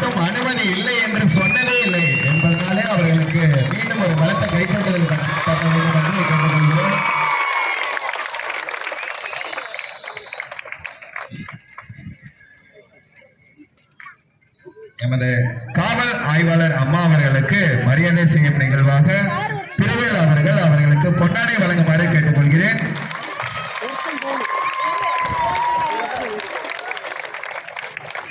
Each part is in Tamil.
மட்டும் அனுமதி இல்லை என்று சொன்னதே இல்லை என்பதனாலே அவர்களுக்கு மீண்டும் ஒரு பலத்த கைப்பற்றுதல் கேட்டுக்கொள்கிறோம். எமது காவல் ஆய்வாளர் அம்மா அவர்களுக்கு மரியாதை செய்யும் நிகழ்வாக திருவேல் அவர்களுக்கு பொன்னாடை வழங்குமாறு கேட்டுக்கொள்கிறேன்.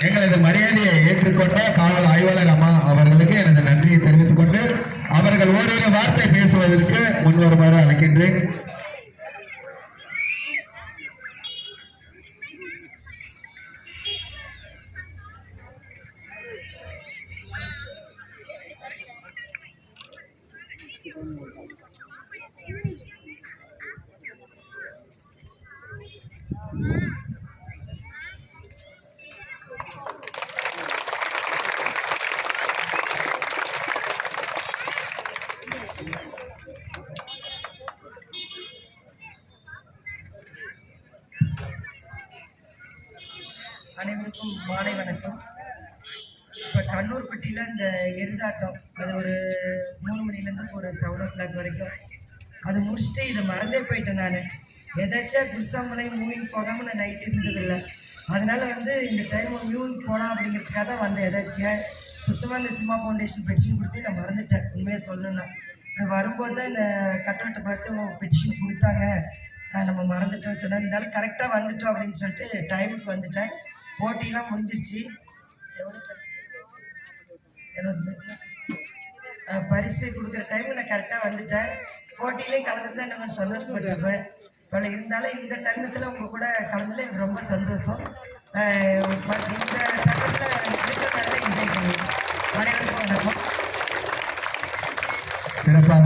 எங்களது மரியாதையை ஏற்றுக்கொண்ட காவல் ஆய்வாளர் அம்மா அவர்களுக்கு எனது நன்றியை தெரிவித்துக் கொண்டு அவர்கள் ஓரிரு வார்த்தை பேசுவதற்கு முன்வருமாறு அழைக்கின்றேன். அனைவருக்கும் மாலை வணக்கம். இப்போ கண்ணூர்பட்டியில் இந்த எருதாட்டம் அது ஒரு 3 மணிலேருந்து ஒரு 7 o'clock வரைக்கும் அது முடிச்சுட்டு இதை மறந்தே போயிட்டேன். நான் எதாச்சும் குருசாமலை மூவிங் போகாமல் நான் நைட்டு இருந்ததில்லை. அதனால இந்த டைம் மூவிங் போகலாம் அப்படிங்கிறதுக்காக தான் வந்தேன். எதாச்சும் சுத்தமாக இந்த சிம்மா ஃபவுண்டேஷன் பெட்டிஷன் கொடுத்து நான் மறந்துட்டேன். உண்மையாக சொல்லணும்னா வரும்போது தான் இந்த கட்டவட்டை பார்த்து பெட்டிஷன் கொடுத்தாங்க, நம்ம மறந்துட்டோம் சொன்னால். இருந்தாலும் கரெக்டாக வந்துட்டோம் அப்படின்னு சொல்லிட்டு டைமுக்கு வந்துட்டேன். போட்டிலாம் முடிஞ்சிருச்சு. எவ்வளோ பரிசு கொடுக்குற டைம் நான் கரெக்டாக வந்துட்டேன். போட்டியிலையும் கலந்துருந்தா நான் சந்தோஷப்பட்டிருப்பேன். இப்போ இருந்தாலும் இந்த தருணத்தில் உங்கள் கூட கலந்துல எனக்கு ரொம்ப சந்தோஷம். இந்த தருணத்தில் என்ஜாய் பண்ணுவேன். அனைவருக்கும் வணக்கம். சிறப்பாக